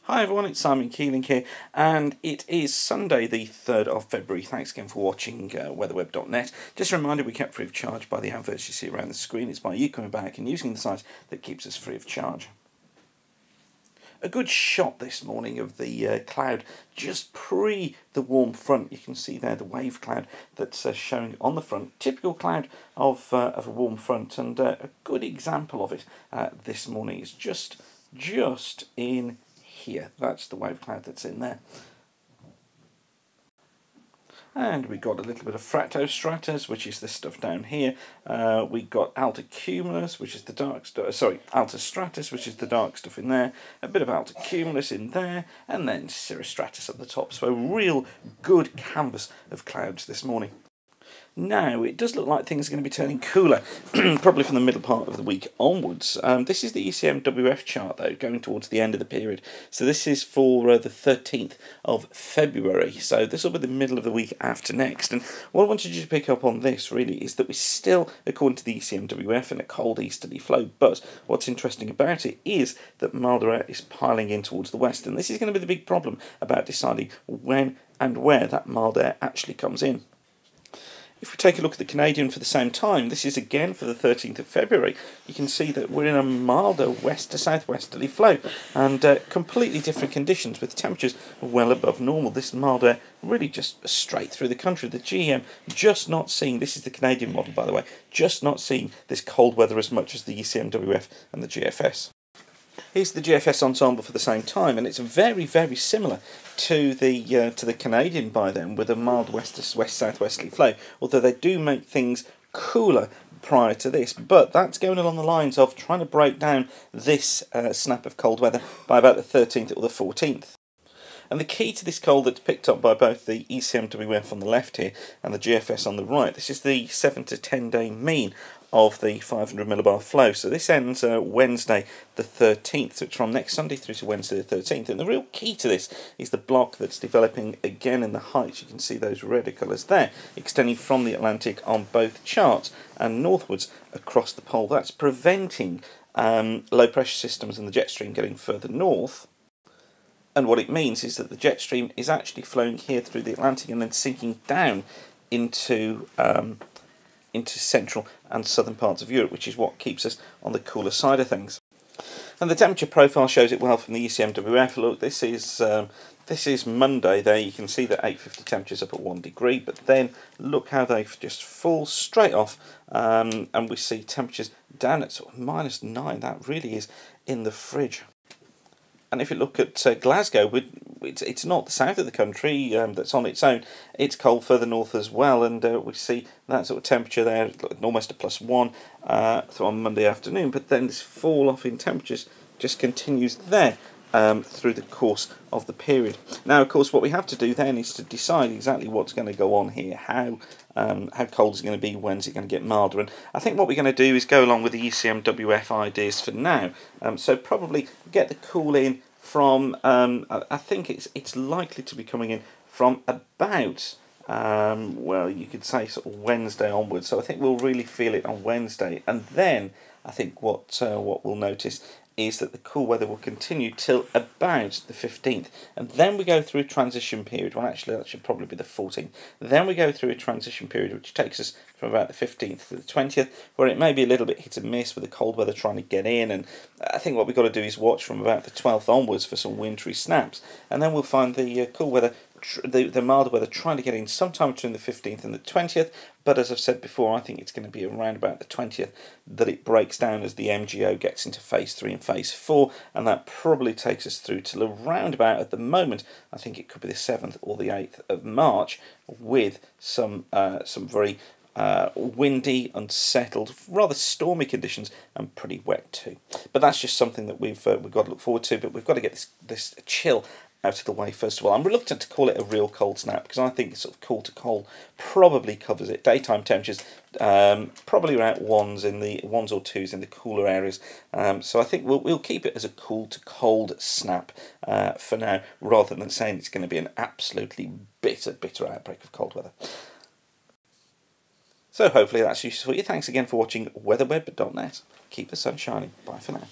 Hi everyone, it's Simon Keeling here, and it is Sunday the 3rd of February. Thanks again for watching weatherweb.net. Just a reminder, we kept free of charge by the adverts you see around the screen. It's by you coming back and using the site that keeps us free of charge. A good shot this morning of the cloud just pre the warm front. You can see there the wave cloud that's showing on the front. Typical cloud of a warm front, and a good example of it this morning is just in here. That's the wave cloud that's in there. And we got a little bit of Fractostratus, which is this stuff down here. We got Altocumulus, which is the dark stuff. Sorry, Altostratus, which is the dark stuff in there. A bit of Altocumulus in there, and then Cirrostratus at the top. So a real good canvas of clouds this morning. Now, it does look like things are going to be turning cooler, probably from the middle part of the week onwards. This is the ECMWF chart, though, going towards the end of the period. So this is for the 13th of February. So this will be the middle of the week after next. And what I wanted you to pick up on this, really, is that we're still, according to the ECMWF, in a cold easterly flow. But what's interesting about it is that milder air is piling in towards the west. And this is going to be the big problem about deciding when and where that mild air actually comes in. If we take a look at the Canadian for the same time, this is again for the 13th of February, you can see that we're in a milder west to southwesterly flow, and completely different conditions with temperatures well above normal. This mild air really just straight through the country. The GEM just not seeing, this is the Canadian model by the way, just not seeing this cold weather as much as the ECMWF and the GFS. Here's the GFS ensemble for the same time, and it's very, very similar to the Canadian by then, with a mild west to west southwesterly flow, although they do make things cooler prior to this. But that's going along the lines of trying to break down this snap of cold weather by about the 13th or the 14th. And the key to this cold that's picked up by both the ECMWF on the left here and the GFS on the right, this is the 7 to 10 day mean of the 500 millibar flow. So this ends Wednesday the 13th, so it's from next Sunday through to Wednesday the 13th. And the real key to this is the block that's developing again in the heights. You can see those redder colours there, extending from the Atlantic on both charts and northwards across the pole. That's preventing low pressure systems and the jet stream getting further north. And what it means is that the jet stream is actually flowing here through the Atlantic and then sinking down into central and southern parts of Europe, which is what keeps us on the cooler side of things. And the temperature profile shows it well from the ECMWF. Look, this is Monday. There you can see that 850 temperatures up at 1 degree, but then look how they just fall straight off, and we see temperatures down at sort of -9. That really is in the fridge. And if you look at Glasgow, it's not the south of the country that's on its own. It's cold further north as well, and we see that sort of temperature there, almost a +1 on Monday afternoon. But then this fall off in temperatures just continues there through the course of the period. Now, of course, what we have to do then is to decide exactly what's going to go on here, how cold is it going to be, when's it going to get milder. And I think what we're going to do is go along with the ECMWF ideas for now. So probably get the cool in from, I think it's likely to be coming in from about, well, you could say sort of Wednesday onwards. So I think we'll really feel it on Wednesday, and then I think what we'll notice is that the cool weather will continue till about the 15th, and then we go through a transition period. Well, actually that should probably be the 14th. Then we go through a transition period which takes us from about the 15th to the 20th, where it may be a little bit hit and miss with the cold weather trying to get in, and I think what we've got to do is watch from about the 12th onwards for some wintry snaps, and then we'll find the cool weather, the milder weather trying to get in sometime between the 15th and the 20th, but as I've said before, I think it's going to be around about the 20th that it breaks down as the MGO gets into phase 3 and phase 4, and that probably takes us through till around about, at the moment, I think it could be the 7th or the 8th of March, with some very windy, unsettled, rather stormy conditions, and pretty wet too. But that's just something that we've got to look forward to, but we've got to get this chill out of the way first of all. I'm reluctant to call it a real cold snap because I think sort of cool to cold probably covers it. Daytime temperatures probably around ones or twos in the cooler areas. So I think we'll keep it as a cool to cold snap for now, rather than saying it's going to be an absolutely bitter outbreak of cold weather. So hopefully that's useful for you. Thanks again for watching weatherweb.net. Keep the sun shining. Bye for now.